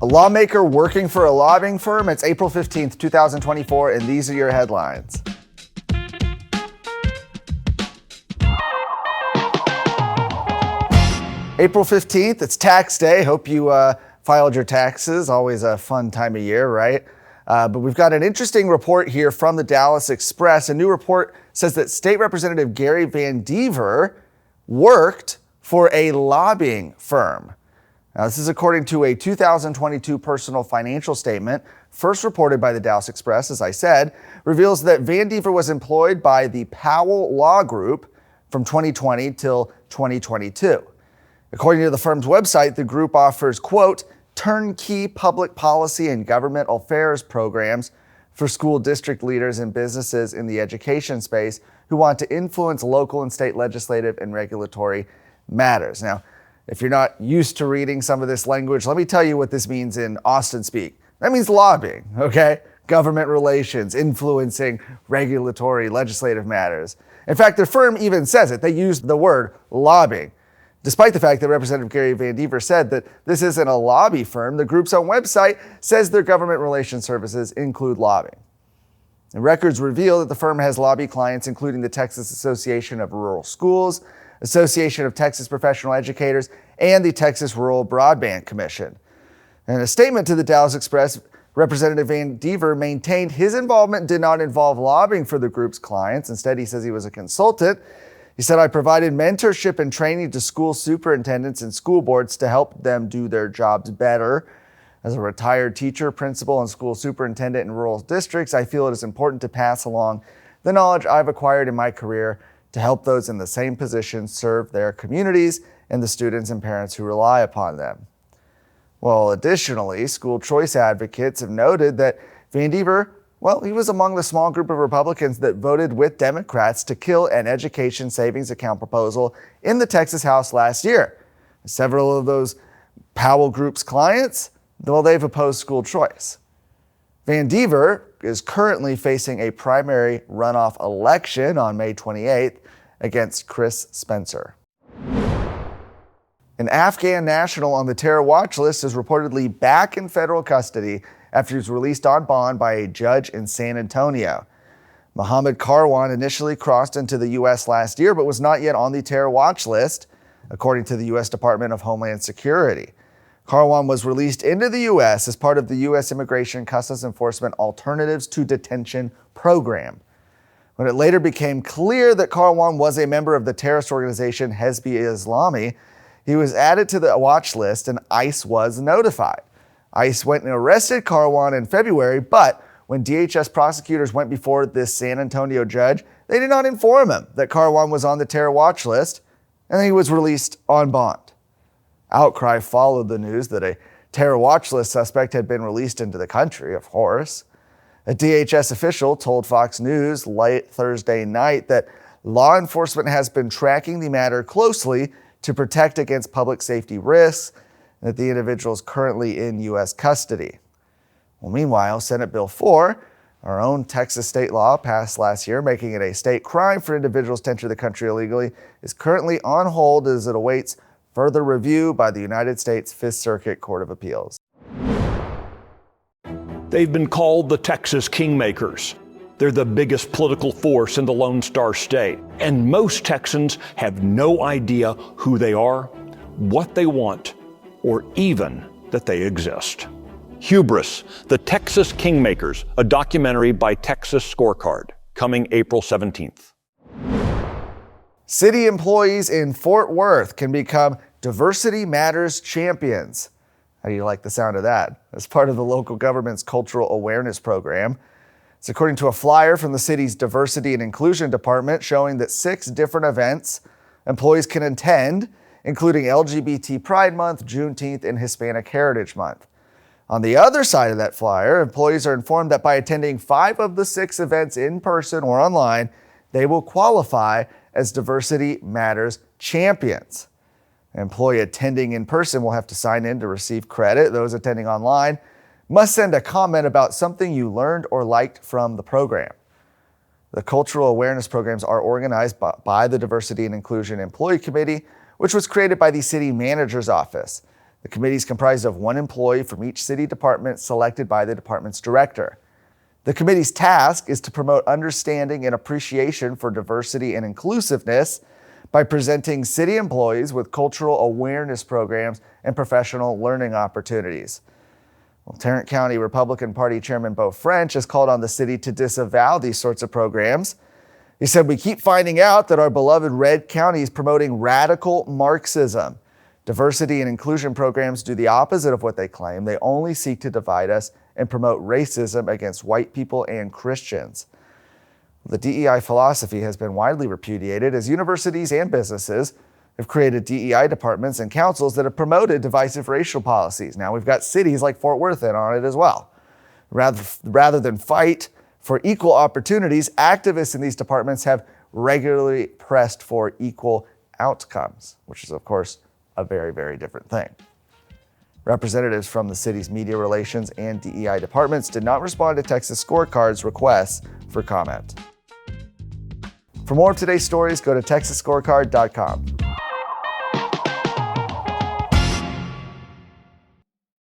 A lawmaker working for a lobbying firm. It's April 15th, 2024, and these are your headlines. April 15th, it's tax day. Hope you filed your taxes. Always a fun time of year, right? But we've got an interesting report here from the Dallas Express. A new report says that State Representative Gary Van Dever worked for a lobbying firm. Now, this is according to a 2022 personal financial statement, first reported by the Dallas Express, as I said, reveals that Van Dever was employed by the Powell Law Group from 2020 till 2022. According to the firm's website, the group offers, quote, turnkey public policy and government affairs programs for school district leaders and businesses in the education space who want to influence local and state legislative and regulatory matters. Now, if you're not used to reading some of this language, let me tell you what this means in Austin speak. That means lobbying, okay? Government relations, influencing regulatory, legislative matters. In fact, their firm even says it. They use the word lobbying. Despite the fact that Representative Gary Van Dever said that this isn't a lobby firm, the group's own website says their government relations services include lobbying. And records reveal that the firm has lobby clients including the Texas Association of Rural Schools, Association of Texas Professional Educators, and the Texas Rural Broadband Commission. In a statement to the Dallas Express, Representative Van Dever maintained his involvement did not involve lobbying for the group's clients. Instead, he says he was a consultant. He said, I provided mentorship and training to school superintendents and school boards to help them do their jobs better. As a retired teacher, principal, and school superintendent in rural districts, I feel it is important to pass along the knowledge I've acquired in my career to help those in the same position serve their communities and the students and parents who rely upon them. Well, additionally, school choice advocates have noted that Van Dever, he was among the small group of Republicans that voted with Democrats to kill an education savings account proposal in the Texas House last year. Several of those Powell Group's clients, they've opposed school choice. Van Dever is currently facing a primary runoff election on May 28th against Chris Spencer. An Afghan national on the terror watch list is reportedly back in federal custody after he was released on bond by a judge in San Antonio. Mohammed Karwan initially crossed into the U.S. last year, but was not yet on the terror watch list, according to the U.S. Department of Homeland Security. Karwan was released into the U.S. as part of the U.S. Immigration Customs Enforcement Alternatives to Detention program. When it later became clear that Karwan was a member of the terrorist organization Hezbollah Islami, he was added to the watch list and ICE was notified. ICE went and arrested Karwan in February, but when DHS prosecutors went before this San Antonio judge, they did not inform him that Karwan was on the terror watch list, and he was released on bond. Outcry followed the news that a terror watch list suspect had been released into the country, of course. A DHS official told Fox News late Thursday night that law enforcement has been tracking the matter closely to protect against public safety risks, and that the individual is currently in U.S. custody. Well, meanwhile, Senate Bill 4, our own Texas state law passed last year, making it a state crime for individuals to enter the country illegally, is currently on hold as it awaits further review by the United States Fifth Circuit Court of Appeals. They've been called the Texas Kingmakers. They're the biggest political force in the Lone Star State. And most Texans have no idea who they are, what they want, or even that they exist. Hubris, the Texas Kingmakers, a documentary by Texas Scorecard, coming April 17th. City employees in Fort Worth can become Diversity Matters champions. How do you like the sound of that? As part of the local government's cultural awareness program. It's according to a flyer from the city's Diversity and Inclusion Department showing that 6 different events employees can attend, including LGBT Pride Month, Juneteenth, and Hispanic Heritage Month. On the other side of that flyer, employees are informed that by attending 5 of the 6 events in person or online, they will qualify as Diversity Matters champions. An employee attending in person will have to sign in to receive credit. Those attending online must send a comment about something you learned or liked from the program. The cultural awareness programs are organized by the Diversity and Inclusion Employee Committee, which was created by the city manager's office. The committee is comprised of one employee from each city department selected by the department's director. The committee's task is to promote understanding and appreciation for diversity and inclusiveness by presenting city employees with cultural awareness programs and professional learning opportunities. Well, Tarrant County Republican Party Chairman Beau French has called on the city to disavow these sorts of programs. He said, "We keep finding out that our beloved Red County is promoting radical Marxism. Diversity and inclusion programs do the opposite of what they claim. They only seek to divide us and promote racism against white people and Christians." The DEI philosophy has been widely repudiated as universities and businesses have created DEI departments and councils that have promoted divisive racial policies. Now we've got cities like Fort Worth in on it as well. Rather than fight for equal opportunities, activists in these departments have regularly pressed for equal outcomes, which is, of course, a very, very different thing. Representatives from the city's media relations and DEI departments did not respond to Texas Scorecard's requests for comment. For more of today's stories, go to texasscorecard.com.